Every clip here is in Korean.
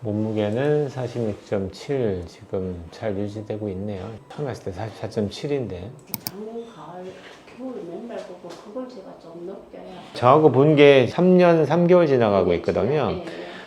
몸무게는 46.7 지금 잘 유지되고 있네요. 처음 했을 때 44.7인데 작년 가을 겨울 맨날 보고 그걸 제가 좀 느껴요. 저하고 본 게 3년 3개월 지나가고 있거든요. 네.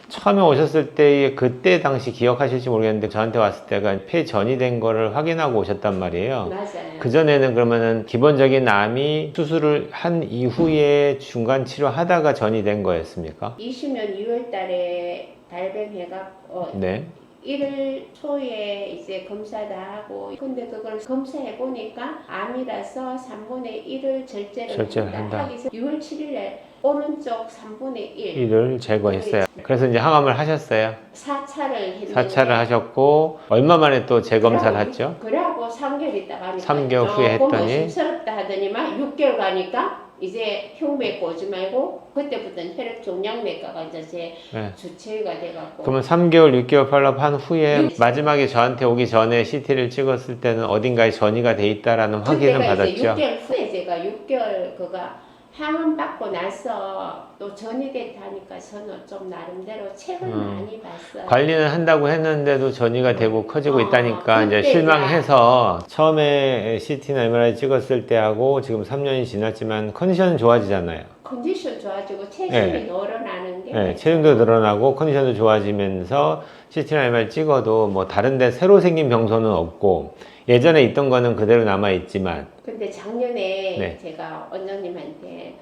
처음에 오셨을 때 그때 당시 기억하실지 모르겠는데 저한테 왔을 때가 폐 전이 된 거를 확인하고 오셨단 말이에요. 맞아요. 그전에는 그러면은 기본적인 암이 수술을 한 이후에 중간 치료하다가 전이 된 거였습니까? 20년 2월 달에 발병해가 네. 1월 초에 이제 검사 다 하고 근데 그걸 검사해 보니까 암이라서 3분의 1을 절제를 한다. 하기 위해서 6월 7일에 오른쪽 3분의 1 1을 제거했어요. 그래서 이제 항암을 하셨어요. 4차를 했는데 4차를 하셨고 얼마 만에 또 재검사를 했죠? 그래하고 3개월 있다가 하니까 3개월 후에 했더니 조심스럽다 하더니만 6개월 가니까 이제 흉맥 오지 말고 그때부터는 혈액 종양내과가 이제 제 네. 주체가 돼갖고 그러면 3개월, 6개월 팔랍 한 후에 마지막에 저한테 오기 전에 CT를 찍었을 때는 어딘가에 전이가 돼 있다라는 확인을 받았죠. 이제 6개월 후에 제가 6개월 그가 항암 받고 나서 또 전이 됐다니까 저는 좀 나름대로 책을 많이 봤어요. 관리는 한다고 했는데도 전이가 되고 커지고 있다니까 이제 그때 실망해서 처음에 CT나 MRI 찍었을 때하고 지금 3년이 지났지만 컨디션은 좋아지잖아요. 컨디션 좋아지고 체중이 네. 늘어나는 게 네, 체중도 늘어나고 컨디션도 좋아지면서 CT나 MRI 찍어도 뭐 다른 데 새로 생긴 병소는 없고 예전에 있던 거는 그대로 남아 있지만 근데 작년에 네. 제가 원장님한테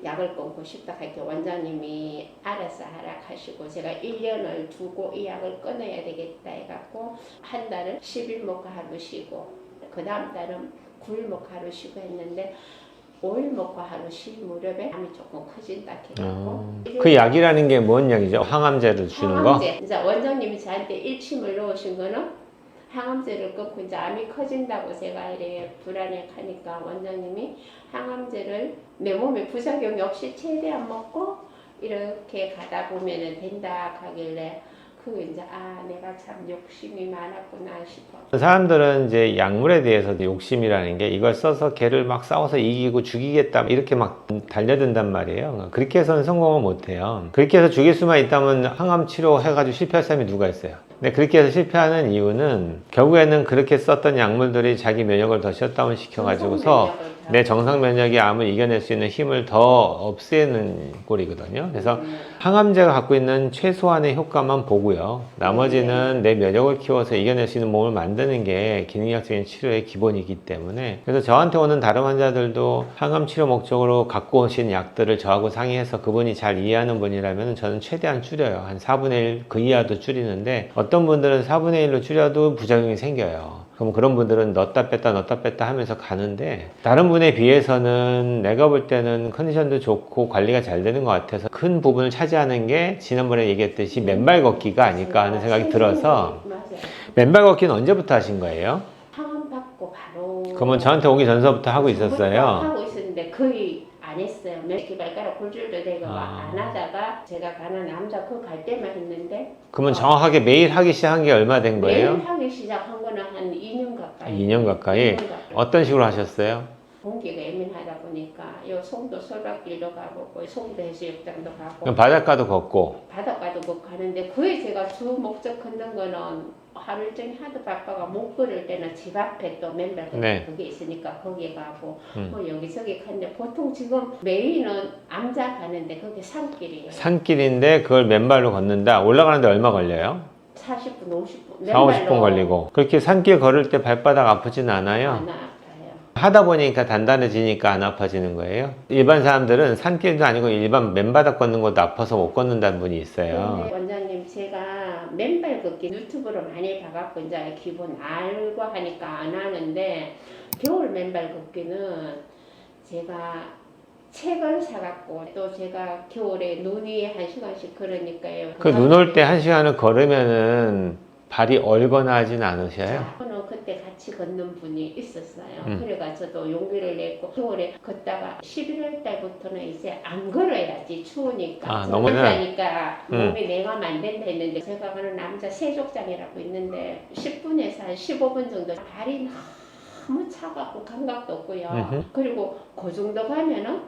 약을 끊고 싶다 할 때 원장님이 알아서 하라 하시고 제가 1년을 두고 이 약을 끊어야 되겠다 해갖고 한 달은 10일 먹고 하루 쉬고 그 다음 달은 9일 먹고 하루 쉬고 했는데 5일 먹고 하루 쉴 무렵에 암이 조금 커진다 해갖고 그 약이라는 게 뭔 약이죠? 항암제를 주는 거? 항암제. 이제 원장님이 저한테 일침을 놓으신 거는 항암제를 끊고 이제 암이 커진다고 제가 이래 불안해하니까 원장님이 항암제를 내 몸에 부작용이 없이 최대한 먹고 이렇게 가다 보면은 된다 하길래 그 이제 내가 참 욕심이 많았구나 싶어. 사람들은 이제 약물에 대해서 욕심이라는 게 이걸 써서 걔를 막 싸워서 이기고 죽이겠다 이렇게 막 달려든단 말이에요. 그렇게 해서는 성공을 못해요. 그렇게 해서 죽일 수만 있다면 항암 치료 해가지고 실패할 사람이 누가 있어요? 근데 그렇게 해서 실패하는 이유는 결국에는 그렇게 썼던 약물들이 자기 면역을 더 셧다운 시켜가지고서 내 정상 면역이 암을 이겨낼 수 있는 힘을 더 없애는 꼴이거든요. 그래서 항암제가 갖고 있는 최소한의 효과만 보고요. 나머지는 내 면역을 키워서 이겨낼 수 있는 몸을 만드는 게 기능의학적인 치료의 기본이기 때문에 그래서 저한테 오는 다른 환자들도 항암 치료 목적으로 갖고 오신 약들을 저하고 상의해서 그분이 잘 이해하는 분이라면 저는 최대한 줄여요. 한 4분의 1 그 이하도 줄이는데 어떤 분들은 4분의 1로 줄여도 부작용이 생겨요. 그럼 그런 분들은 넣었다 뺐다 하면서 가는데 다른 분에 비해서는 내가 볼 때는 컨디션도 좋고 관리가 잘 되는 것 같아서 큰 부분을 차지하는 게 지난번에 얘기했듯이 맨발 걷기가 아닐까 하는 생각이 들어서 맨발 걷기는 언제부터 하신 거예요? 항암 받고 바로 그러면 저한테 오기 전서부터 하고 있었어요? 하고 있었는데 거의 안 했어요. 이렇게 발가락 골절도 되고 안 하다가 제가 가는 남자 그 갈 때만 했는데 그러면 정확하게 매일 하기 시작한 게 얼마 된 거예요? 매일 하기 시작한 거는 한 2년 가까이. 2년 가까이? 어떤 식으로 하셨어요? 공기가 예민하다 보니까 요 송도 설악길도 가보고 송도 해수욕장도 가고 그럼 바닷가도 걷고 바닷가도 못 가는데 거의 제가 주 목적 걷는 거는 하루 일정이 하도 바빠가 못 걸을 때는 집 앞에 또 맨발 네. 그게 있으니까 거기에 가고 뭐 여기저기 가는데 보통 지금 메인은 암자 가는데 그게 산길이에요. 산길인데 그걸 맨발로 걷는다. 올라가는데 얼마 걸려요? 40분, 50분. 4, 50분 걸리고 그렇게 산길 걸을 때 발바닥 아프진 않아요? 안 아파요. 하다 보니까 단단해지니까 안 아파지는 거예요? 일반 사람들은 산길도 아니고 일반 맨바닥 걷는 것도 아파서 못 걷는다는 분이 있어요. 근데 원장님 제가 맨발 걷기 유튜브로 많이 봐갖고 이제 기본 알고 하니까 안 하는데 겨울 맨발 걷기는 제가 책을 사갖고 또 제가 겨울에 눈 위에 1시간씩 걸으니까요. 그 눈 올 때 1시간을 걸으면은 발이 얼거나 하진 않으셔요? 저는 그때 같이 걷는 분이 있었어요. 그래가지고 저도 용기를 내고 겨울에 걷다가 11월 달부터는 이제 안 걸어야지 추우니까. 너무 그러니까 몸이 냉하면 안 된다 했는데 제가 가는 남자 세족장이라고 있는데 10분에서 한 15분 정도 발이 너무 차갑고 감각도 없고요. 그리고 그 정도 가면은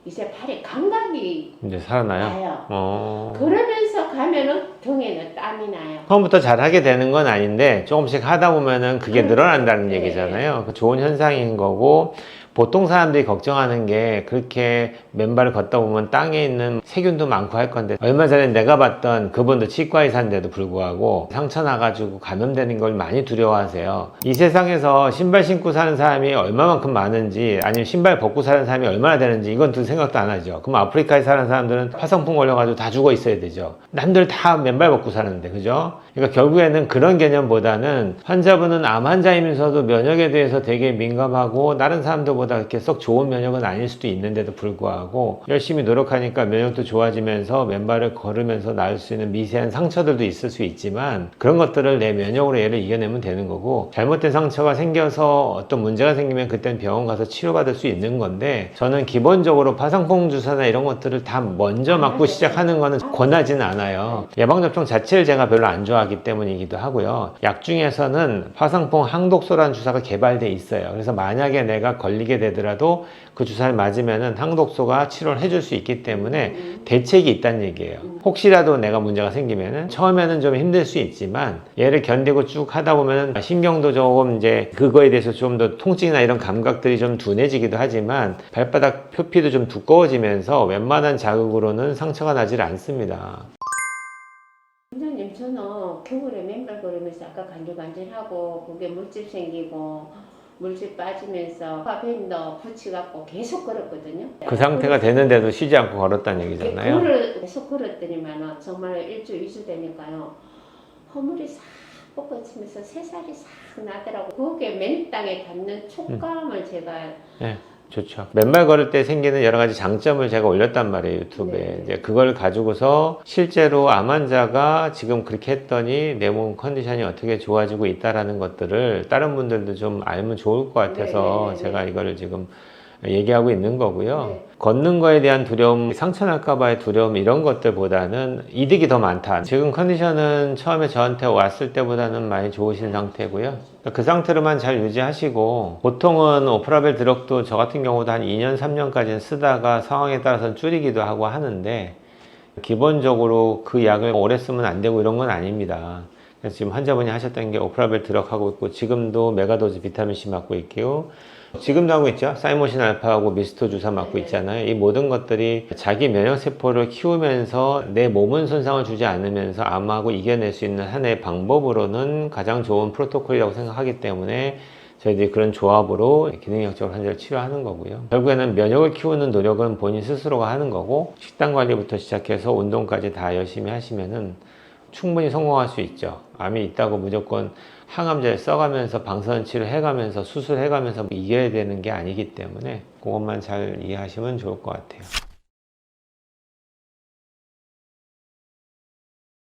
이제 발에 감각이 이제 살아나요? 나요. 그러면서 가면은 등에는 땀이 나요. 처음부터 잘하게 되는 건 아닌데 조금씩 하다 보면은 그게 늘어난다는 네. 얘기잖아요. 그 좋은 현상인 거고, 보통 사람들이 걱정하는 게 그렇게 맨발을 걷다 보면 땅에 있는 세균도 많고 할 건데, 얼마 전에 내가 봤던 그분도 치과 의사인데도 불구하고 상처 나가지고 감염되는 걸 많이 두려워하세요. 이 세상에서 신발 신고 사는 사람이 얼마만큼 많은지, 아니면 신발 벗고 사는 사람이 얼마나 되는지 이건 또 생각도 안 하죠. 그럼 아프리카에 사는 사람들은 화상풍 걸려가지고 다 죽어 있어야 되죠. 남들 다 맨발 벗고 사는데, 그죠? 그러니까 결국에는 그런 개념보다는 환자분은 암 환자이면서도 면역에 대해서 되게 민감하고 다른 사람들보다 그렇게 썩 좋은 면역은 아닐 수도 있는데도 불구하고 열심히 노력하니까 면역도 좋아지면서 맨발을 걸으면서 나을 수 있는 미세한 상처들도 있을 수 있지만, 그런 것들을 내 면역으로 얘를 이겨내면 되는 거고, 잘못된 상처가 생겨서 어떤 문제가 생기면 그때는 병원 가서 치료받을 수 있는 건데, 저는 기본적으로 파상풍 주사나 이런 것들을 다 먼저 맞고 시작하는 거는 권하지는 않아요. 예방접종 자체를 제가 별로 안 좋아하기 때문이기도 하고요. 약 중에서는 파상풍 항독소라는 주사가 개발돼 있어요. 그래서 만약에 내가 걸리게 되더라도 그 주사를 맞으면은 항독소가 치료를 해줄 수 있기 때문에 대책이 있다는 얘기예요. 혹시라도 내가 문제가 생기면은 처음에는 좀 힘들 수 있지만 얘를 견디고 쭉 하다 보면은 신경도 조금 이제 그거에 대해서 좀 더 통증이나 이런 감각들이 좀 둔해지기도 하지만 발바닥 표피도 좀 두꺼워지면서 웬만한 자극으로는 상처가 나질 않습니다. 원장님, 저는 겨울에 맨발 걸으면서 아까 간질간질하고 그게 물집 생기고 물집 빠지면서 밴더 붙여갖고 계속 걸었거든요. 그 상태가 되는데도 쉬지 않고 걸었다는 얘기잖아요. 그거를 계속 걸었더니만 정말 일주, 2주 되니까요. 허물이 싹 뻗어지면서 새살이 싹 나더라고. 그게 맨 땅에 닿는 촉감을 제가 네, 좋죠. 맨발 걸을 때 생기는 여러 가지 장점을 제가 올렸단 말이에요, 유튜브에. 네. 이제 그걸 가지고서 실제로 암 환자가 지금 그렇게 했더니 내 몸 컨디션이 어떻게 좋아지고 있다라는 것들을 다른 분들도 좀 알면 좋을 것 같아서 네. 제가 이거를 지금 얘기하고 있는 거고요. 네. 걷는 거에 대한 두려움, 상처 날까봐의 두려움 이런 것들보다는 이득이 더 많다. 지금 컨디션은 처음에 저한테 왔을 때보다는 많이 좋으신 상태고요. 그 상태로만 잘 유지하시고, 보통은 오프라벨 드럭도 저 같은 경우도 한 2년, 3년까지는 쓰다가 상황에 따라서는 줄이기도 하고 하는데, 기본적으로 그 약을 오래 쓰면 안 되고 이런 건 아닙니다. 그래서 지금 환자분이 하셨던 게 오프라벨 드럭 하고 있고, 지금도 메가도즈 비타민C 맞고 있고, 지금도 하고 있죠. 사이모신 알파하고 미스토 주사 맞고 있잖아요. 이 모든 것들이 자기 면역세포를 키우면서 내 몸은 손상을 주지 않으면서 암하고 이겨낼 수 있는 하나의 방법으로는 가장 좋은 프로토콜이라고 생각하기 때문에 저희들이 그런 조합으로 기능역적으로 환자를 치료하는 거고요. 결국에는 면역을 키우는 노력은 본인 스스로가 하는 거고, 식단 관리부터 시작해서 운동까지 다 열심히 하시면은 충분히 성공할 수 있죠. 암이 있다고 무조건 항암제를 써가면서 방사선 치료해가면서 수술해가면서 이겨야 되는 게 아니기 때문에 그것만 잘 이해하시면 좋을 것 같아요.